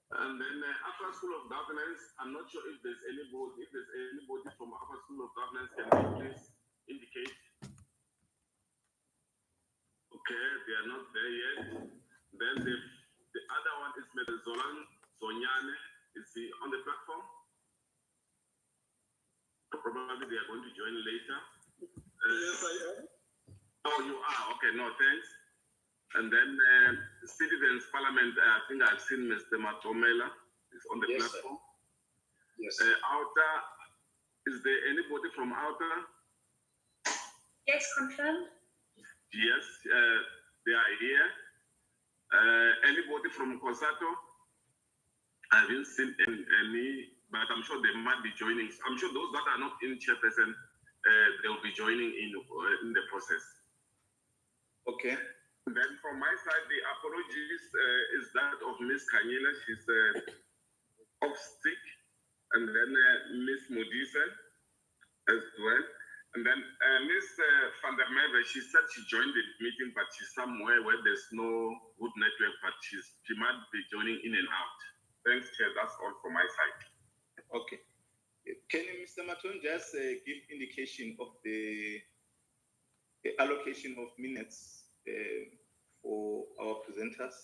And then After School of Governance, I'm not sure if there's anybody from After School of Governance, can you please indicate? Okay, they are not there yet. Then the other one is Mr. Zonyane. Is he on the platform? Probably they are going to join later. Yes, I am. Oh, you are? Okay, no, thanks. And then Citizens Parliament, I think I've seen Mr. Matomela is on the platform. Sir. Yes. Outer, is there anybody from Outer? Yes, confirmed. Yes, they are here. Anybody from Kosato? I haven't seen any, but I'm sure they might be joining. I'm sure those that are not in chairperson, they will be joining in the process. Okay. Then from my side, the apologies is that of Miss Kanyila. She's off sick. And then Miss Modise as well. And then Miss Van der Merwe, she said she joined the meeting, but she's somewhere where there's no good network, but she might be joining in and out. Thanks, Chair. That's all from my side. Okay. Can Mr. Maton just give indication of the allocation of minutes for our presenters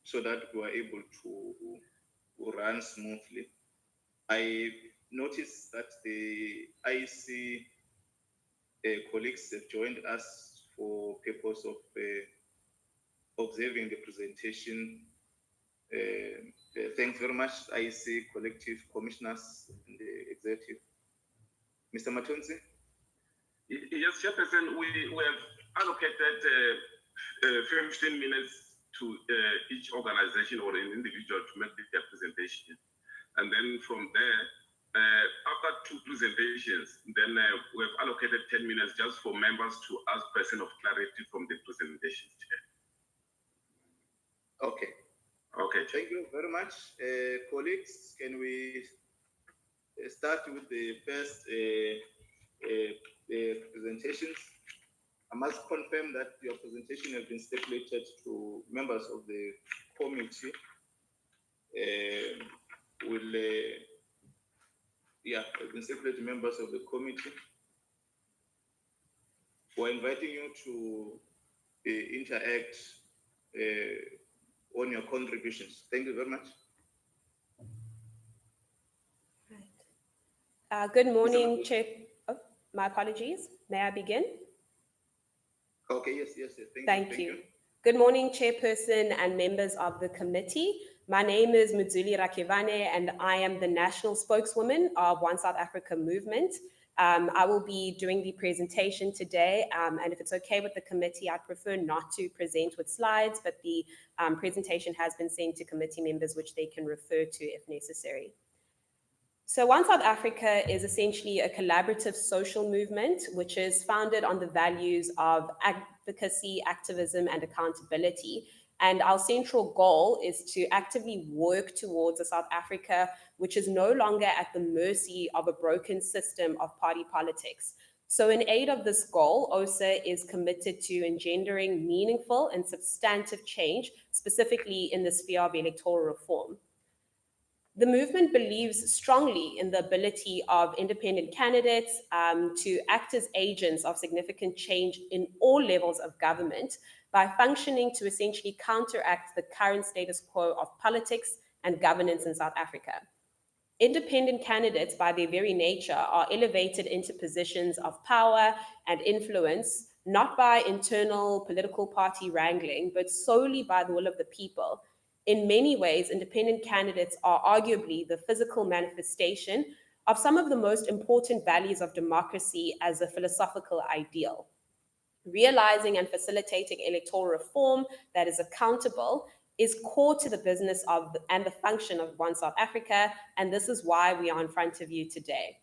so that we are able to run smoothly? I noticed that the IEC colleagues have joined us for purpose of observing the presentation. Thanks very much, IEC collective commissioners and the executive. Mr. Matonzi? Yes, Chairperson, we have allocated 15 minutes to each organization or an individual to make their presentation. And then from there, after two presentations, then we have allocated 10 minutes just for members to ask person of clarity from the presentation. Okay. Okay. Thank you very much. Colleagues, can we start with the first presentations? I must confirm that your presentation has been stipulated to members of the committee. Have been stipulated to members of the committee. We're inviting you to interact on your contributions. Thank you very much. Right. Good morning, Chair. Oh, my apologies. May I begin? Okay, yes. Thank you. Good morning, Chairperson and members of the committee. My name is Mudzuli Rakivane, and I am the national spokeswoman of One South Africa movement. I will be doing the presentation today, and if it's okay with the committee, I'd prefer not to present with slides, but the presentation has been sent to committee members, which they can refer to if necessary. So One South Africa is essentially a collaborative social movement, which is founded on the values of advocacy, activism, and accountability. And our central goal is to actively work towards a South Africa which is no longer at the mercy of a broken system of party politics. So in aid of this goal, OSA is committed to engendering meaningful and substantive change, specifically in the sphere of electoral reform. The movement believes strongly in the ability of independent candidates to act as agents of significant change in all levels of government by functioning to essentially counteract the current status quo of politics and governance in South Africa. Independent candidates, by their very nature, are elevated into positions of power and influence, not by internal political party wrangling, but solely by the will of the people. In many ways, independent candidates are arguably the physical manifestation of some of the most important values of democracy as a philosophical ideal. Realizing and facilitating electoral reform that is accountable is core to the business of and the function of One South Africa, and this is why we are in front of you today.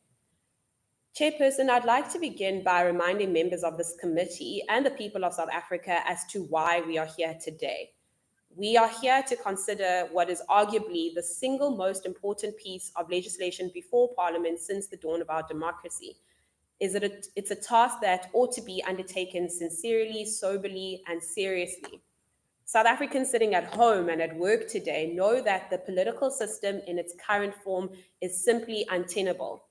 Chairperson, I'd like to begin by reminding members of this committee and the people of South Africa as to why we are here today. We are here to consider what is arguably the single most important piece of legislation before Parliament since the dawn of our democracy. It's a task that ought to be undertaken sincerely, soberly, and seriously. South Africans sitting at home and at work today know that the political system in its current form is simply untenable.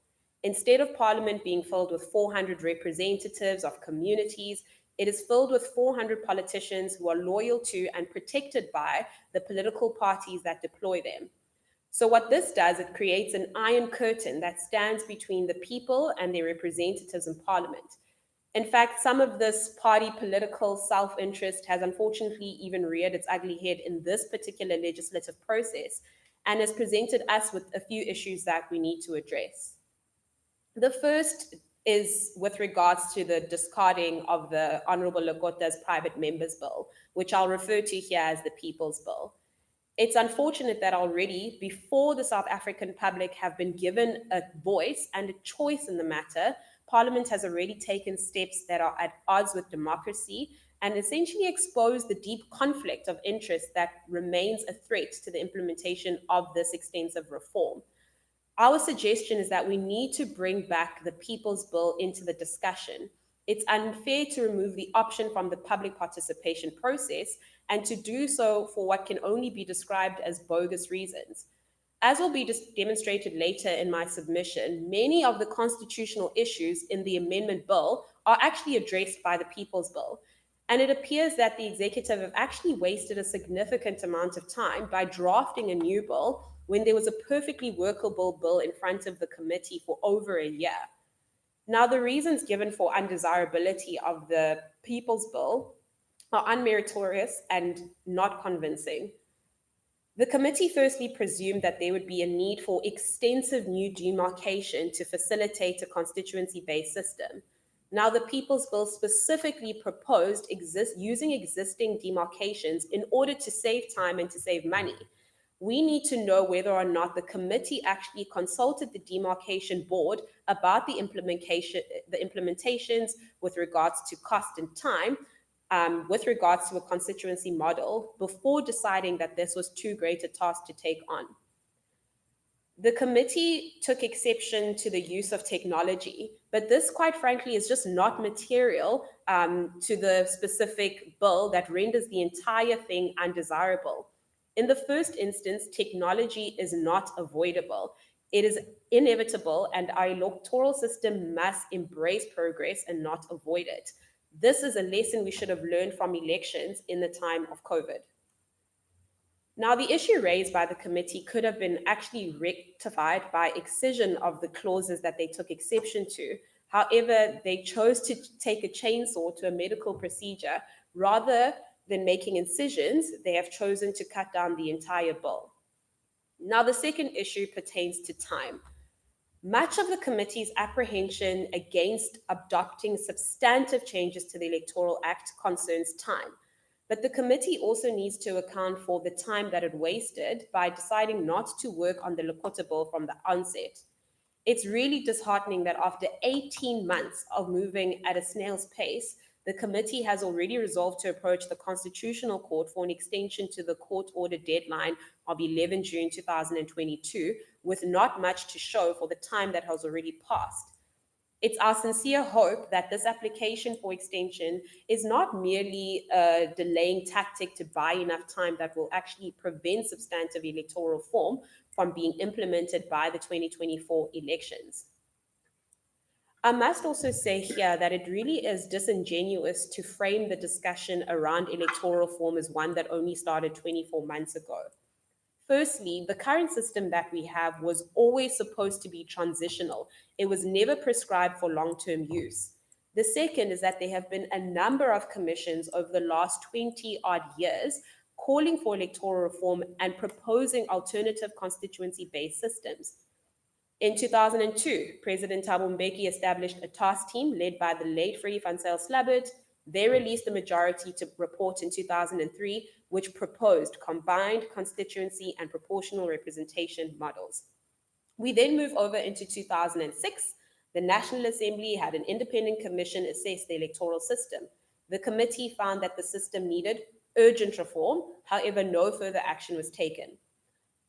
Instead of Parliament being filled with 400 representatives of communities, it is filled with 400 politicians who are loyal to and protected by the political parties that deploy them. So what this does, it creates an iron curtain that stands between the people and their representatives in Parliament. In fact, some of this party political self-interest has unfortunately even reared its ugly head in this particular legislative process and has presented us with a few issues that we need to address. The first is with regards to the discarding of the Honorable Lekota's private members bill, which I'll refer to here as the People's Bill. It's unfortunate that already, before the South African public have been given a voice and a choice in the matter, Parliament has already taken steps that are at odds with democracy and essentially exposed the deep conflict of interest that remains a threat to the implementation of this extensive reform. Our suggestion is that we need to bring back the People's Bill into the discussion. It's unfair to remove the option from the public participation process and to do so for what can only be described as bogus reasons. As will be demonstrated later in my submission, many of the constitutional issues in the amendment bill are actually addressed by the People's Bill. And it appears that the executive have actually wasted a significant amount of time by drafting a new bill when there was a perfectly workable bill in front of the committee for over a year. Now, the reasons given for undesirability of the People's Bill are unmeritorious and not convincing. The committee firstly presumed that there would be a need for extensive new demarcation to facilitate a constituency-based system. Now, the People's Bill specifically proposed using existing demarcations in order to save time and to save money. We need to know whether or not the committee actually consulted the demarcation board about the implementations with regards to cost and time, with regards to a constituency model, before deciding that this was too great a task to take on. The committee took exception to the use of technology, but this, quite frankly, is just not material to the specific bill that renders the entire thing undesirable. In the first instance, technology is not avoidable. It is inevitable, and our electoral system must embrace progress and not avoid it. This is a lesson we should have learned from elections in the time of COVID. Now, the issue raised by the committee could have been actually rectified by excision of the clauses that they took exception to. However, they chose to take a chainsaw to a medical procedure. Rather than making incisions, they have chosen to cut down the entire bill. Now, the second issue pertains to time. Much of the committee's apprehension against adopting substantive changes to the Electoral Act concerns time. But the committee also needs to account for the time that it wasted by deciding not to work on the Lekota bill from the onset. It's really disheartening that after 18 months of moving at a snail's pace, the committee has already resolved to approach the Constitutional Court for an extension to the court order deadline of 11 June 2022, with not much to show for the time that has already passed. It's our sincere hope that this application for extension is not merely a delaying tactic to buy enough time that will actually prevent substantive electoral reform from being implemented by the 2024 elections. I must also say here that it really is disingenuous to frame the discussion around electoral reform as one that only started 24 months ago. Firstly, the current system that we have was always supposed to be transitional. It was never prescribed for long-term use. The second is that there have been a number of commissions over the last 20-odd years calling for electoral reform and proposing alternative constituency-based systems. In 2002, President Thabo Mbeki established a task team led by the late Freddie van Zyl Slabbert. They released the majority to report in 2003, which proposed combined constituency and proportional representation models. We then move over into 2006. The National Assembly had an independent commission assess the electoral system. The committee found that the system needed urgent reform. However, no further action was taken.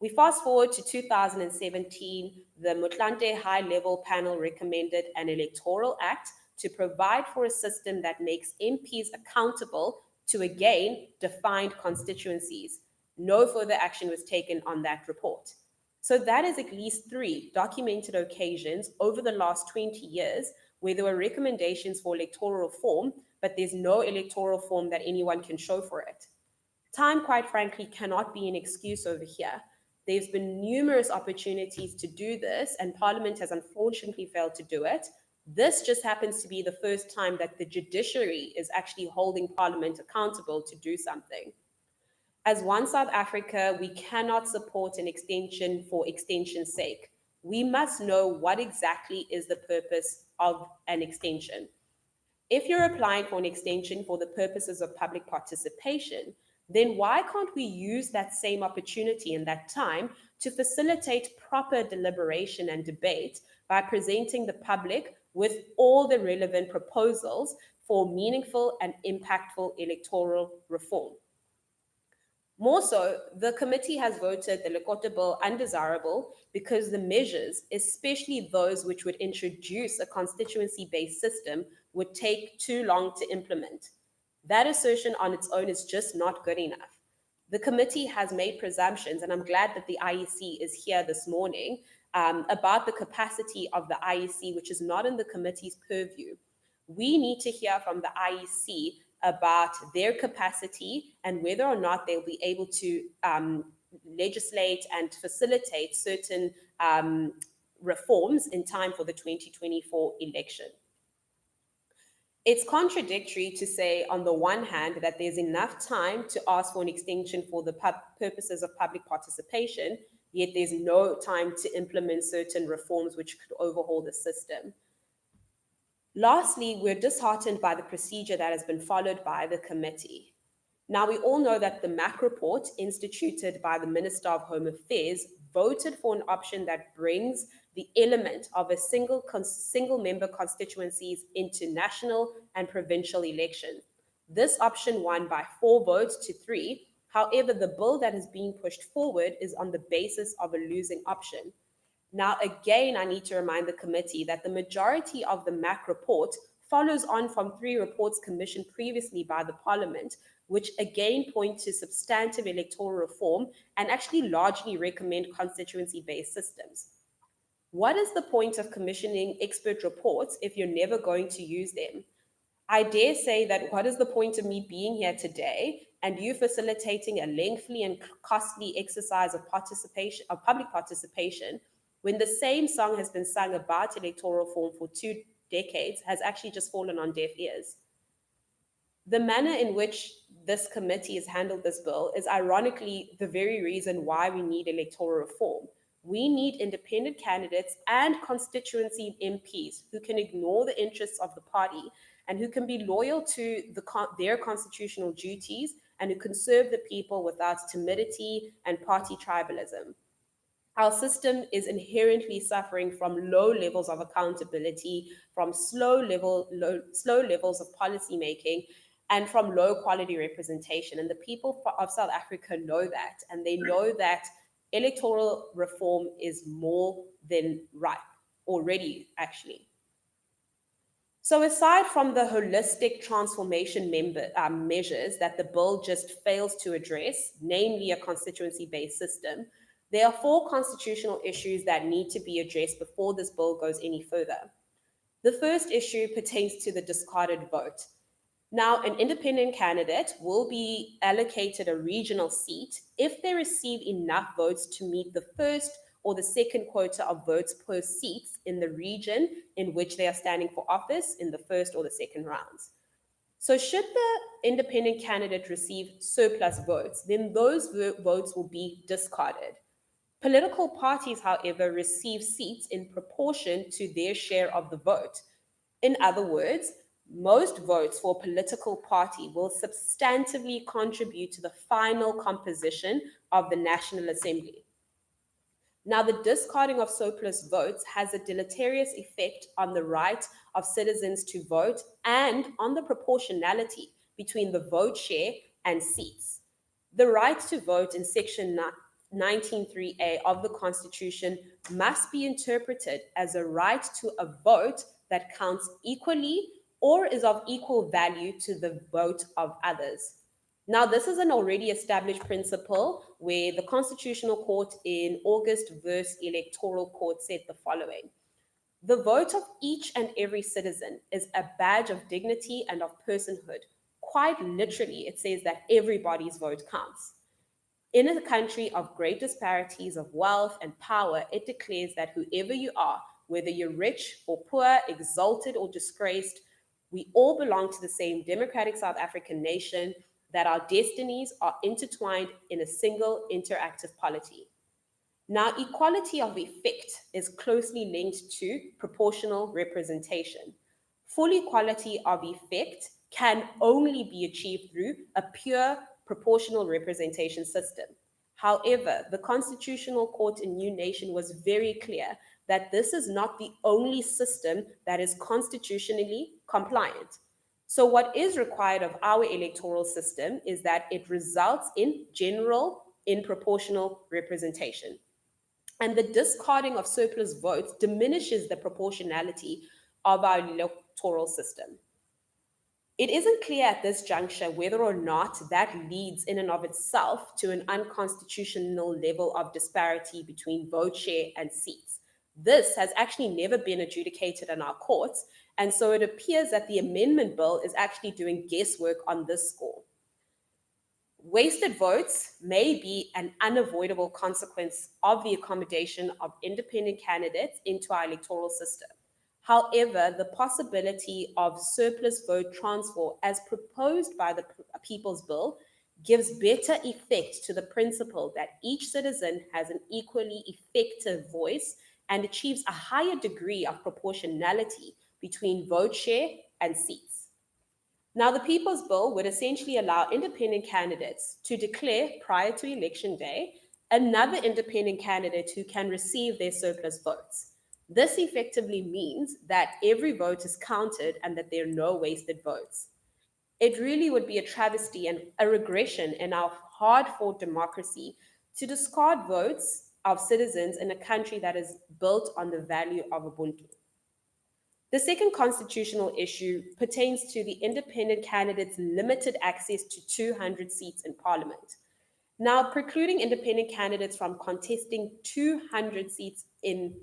We fast forward to 2017, the Motlanthe High-Level Panel recommended an electoral act to provide for a system that makes MPs accountable to again defined constituencies. No further action was taken on that report. So that is at least 3 documented occasions over the last 20 years where there were recommendations for electoral reform, but there's no electoral reform that anyone can show for it. Time, quite frankly, cannot be an excuse over here. There's been numerous opportunities to do this, and Parliament has unfortunately failed to do it. This just happens to be the first time that the judiciary is actually holding Parliament accountable to do something. As One South Africa, we cannot support an extension for extension's sake. We must know what exactly is the purpose of an extension. If you're applying for an extension for the purposes of public participation, then why can't we use that same opportunity and that time to facilitate proper deliberation and debate by presenting the public with all the relevant proposals for meaningful and impactful electoral reform? More so, the committee has voted the Lekota Bill undesirable because the measures, especially those which would introduce a constituency-based system, would take too long to implement. That assertion on its own is just not good enough. The committee has made presumptions, and I'm glad that the IEC is here this morning, about the capacity of the IEC, which is not in the committee's purview. We need to hear from the IEC about their capacity and whether or not they'll be able to legislate and facilitate certain reforms in time for the 2024 election. It's contradictory to say, on the one hand, that there's enough time to ask for an extension for the purposes of public participation, yet there's no time to implement certain reforms which could overhaul the system. Lastly, we're disheartened by the procedure that has been followed by the committee. Now, we all know that the MAC report, instituted by the Minister of Home Affairs, voted for an option that brings the element of a single member constituencies into national and provincial elections. This option won by 4 votes to 3. However, the bill that is being pushed forward is on the basis of a losing option. Now, again, I need to remind the committee that the majority of the MAC report follows on from 3 reports commissioned previously by the Parliament, which again point to substantive electoral reform and actually largely recommend constituency-based systems. What is the point of commissioning expert reports if you're never going to use them? I dare say that what is the point of me being here today and you facilitating a lengthy and costly exercise of public participation, when the same song has been sung about electoral reform for 2 decades, has actually just fallen on deaf ears? The manner in which this committee has handled this bill is ironically the very reason why we need electoral reform. We need independent candidates and constituency MPs who can ignore the interests of the party and who can be loyal to their constitutional duties and who can serve the people without timidity and party tribalism. Our system is inherently suffering from low levels of accountability, from slow levels of policy making, and from low quality representation. And the people of South Africa know that, and they know that electoral reform is more than ripe already, actually. So aside from the holistic transformation measures that the bill just fails to address, namely a constituency-based system, there are 4 constitutional issues that need to be addressed before this bill goes any further. The first issue pertains to the discarded vote. Now, an independent candidate will be allocated a regional seat if they receive enough votes to meet the first or the second quota of votes per seat in the region in which they are standing for office in the first or the second rounds. So should the independent candidate receive surplus votes, then those votes will be discarded. Political parties, however, receive seats in proportion to their share of the vote. In other words, most votes for a political party will substantively contribute to the final composition of the National Assembly. Now, the discarding of surplus votes has a deleterious effect on the right of citizens to vote and on the proportionality between the vote share and seats. The right to vote in Section 19.3a of the Constitution must be interpreted as a right to a vote that counts equally or is of equal value to the vote of others. Now, this is an already established principle where the Constitutional Court in August versus Electoral Court said the following: the vote of each and every citizen is a badge of dignity and of personhood. Quite literally, it says that everybody's vote counts. In a country of great disparities of wealth and power, it declares that whoever you are, whether you're rich or poor, exalted or disgraced, we all belong to the same democratic South African nation, that our destinies are intertwined in a single interactive polity. Now, equality of effect is closely linked to proportional representation. Full equality of effect can only be achieved through a pure proportional representation system. However, the Constitutional Court in New Nation was very clear that this is not the only system that is constitutionally compliant. So, what is required of our electoral system is that it results in general, in proportional representation. And the discarding of surplus votes diminishes the proportionality of our electoral system. It isn't clear at this juncture whether or not that leads in and of itself to an unconstitutional level of disparity between vote share and seats. This has actually never been adjudicated in our courts, and so it appears that the amendment bill is actually doing guesswork on this score. Wasted votes may be an unavoidable consequence of the accommodation of independent candidates into our electoral system. However, the possibility of surplus vote transfer, as proposed by the People's Bill, gives better effect to the principle that each citizen has an equally effective voice and achieves a higher degree of proportionality between vote share and seats. Now, the People's Bill would essentially allow independent candidates to declare prior to election day another independent candidate who can receive their surplus votes. This effectively means that every vote is counted and that there are no wasted votes. It really would be a travesty and a regression in our hard-fought democracy to discard votes of citizens in a country that is built on the value of Ubuntu. The second constitutional issue pertains to the independent candidates' limited access to 200 seats in Parliament. Now, precluding independent candidates from contesting 200 seats in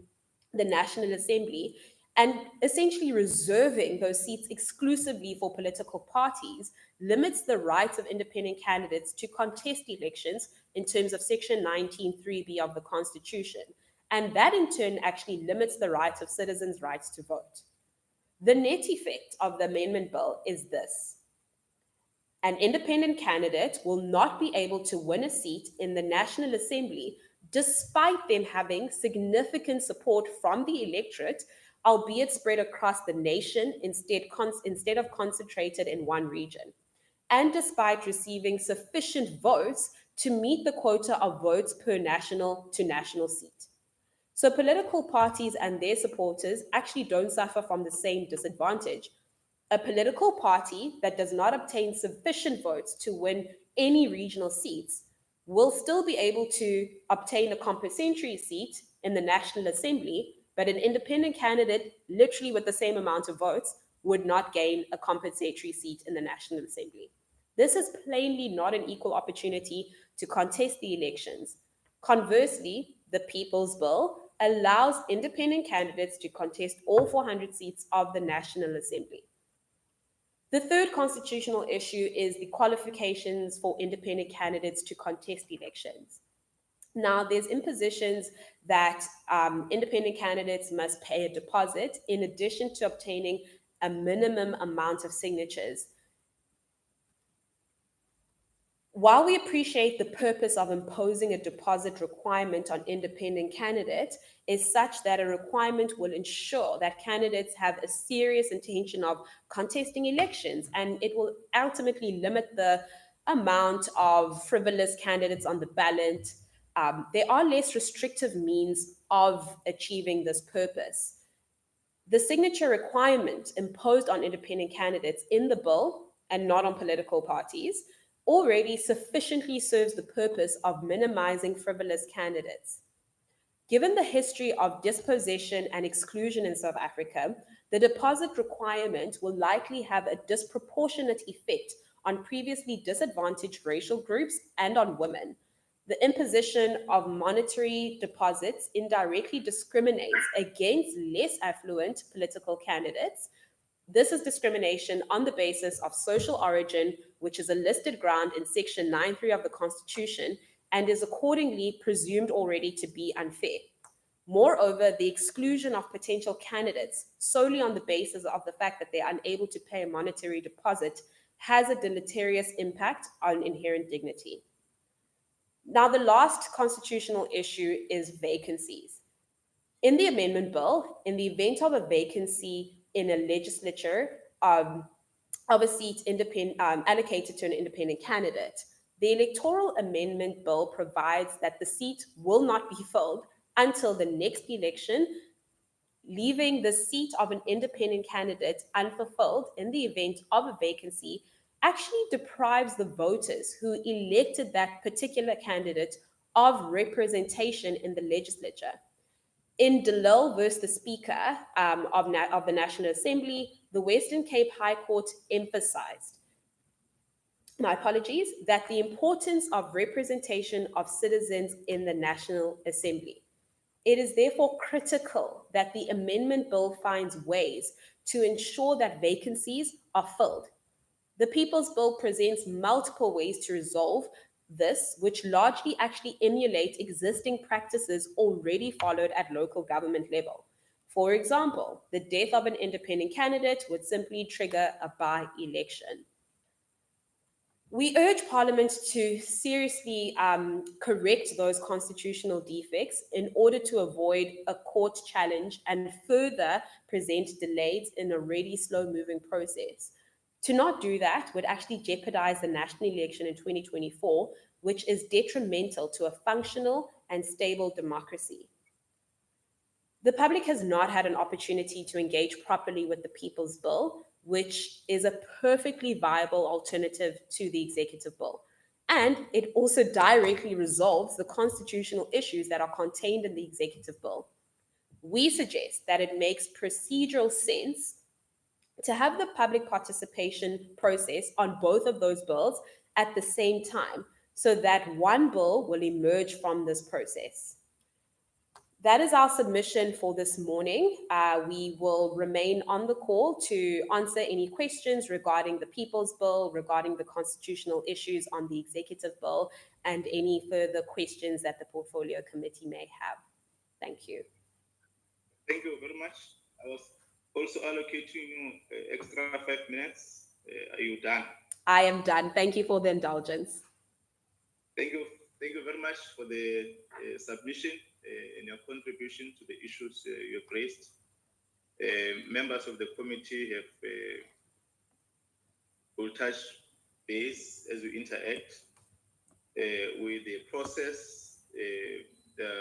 the National Assembly and essentially reserving those seats exclusively for political parties limits the rights of independent candidates to contest elections in terms of Section 19(3)(b) of the Constitution. And that in turn actually limits the rights of citizens' rights to vote. The net effect of the amendment bill is this: an independent candidate will not be able to win a seat in the National Assembly despite them having significant support from the electorate, albeit spread across the nation instead of concentrated in one region, and despite receiving sufficient votes to meet the quota of votes per national to national seat. So political parties and their supporters actually don't suffer from the same disadvantage. A political party that does not obtain sufficient votes to win any regional seats will still be able to obtain a compensatory seat in the National Assembly, but an independent candidate, literally with the same amount of votes, would not gain a compensatory seat in the National Assembly. This is plainly not an equal opportunity to contest the elections. Conversely, the People's Bill allows independent candidates to contest all 400 seats of the National Assembly. The third constitutional issue is the qualifications for independent candidates to contest elections. Now, there's impositions that independent candidates must pay a deposit in addition to obtaining a minimum amount of signatures. While we appreciate the purpose of imposing a deposit requirement on independent candidates is such that a requirement will ensure that candidates have a serious intention of contesting elections, and it will ultimately limit the amount of frivolous candidates on the ballot. There are less restrictive means of achieving this purpose. The signature requirement imposed on independent candidates in the bill, and not on political parties, already sufficiently serves the purpose of minimizing frivolous candidates. Given the history of dispossession and exclusion in South Africa, the deposit requirement will likely have a disproportionate effect on previously disadvantaged racial groups and on women. The imposition of monetary deposits indirectly discriminates against less affluent political candidates. This is discrimination on the basis of social origin, which is a listed ground in Section 9.3 of the Constitution and is accordingly presumed already to be unfair. Moreover, the exclusion of potential candidates solely on the basis of the fact that they are unable to pay a monetary deposit has a deleterious impact on inherent dignity. Now, the last constitutional issue is vacancies. In the amendment bill, in the event of a vacancy in a legislature of a seat allocated to an independent candidate, the Electoral Amendment Bill provides that the seat will not be filled until the next election, leaving the seat of an independent candidate unfulfilled in the event of a vacancy actually deprives the voters who elected that particular candidate of representation in the legislature. In DeLille versus the Speaker of the National Assembly, the Western Cape High Court emphasized, that the importance of representation of citizens in the National Assembly. It is therefore critical that the amendment bill finds ways to ensure that vacancies are filled. The People's Bill presents multiple ways to resolve this, which largely actually emulate existing practices already followed at local government level. For example, the death of an independent candidate would simply trigger a by-election. We urge Parliament to seriously correct those constitutional defects in order to avoid a court challenge and further present delays in a already slow-moving process. To not do that would actually jeopardize the national election in 2024, which is detrimental to a functional and stable democracy. The public has not had an opportunity to engage properly with the People's Bill, which is a perfectly viable alternative to the Executive Bill. And it also directly resolves the constitutional issues that are contained in the Executive Bill. We suggest that it makes procedural sense to have the public participation process on both of those bills at the same time, so that one bill will emerge from this process. That is our submission for this morning. We will remain on the call to answer any questions regarding the People's Bill, regarding the constitutional issues on the Executive Bill, and any further questions that the Portfolio Committee may have. Thank you. Thank you very much. I was also allocating you extra 5 minutes. Are you done? I am done. Thank you for the indulgence. Thank you. Thank you very much for the submission and your contribution to the issues you have raised. Members of the committee will touch base as we interact with the process. The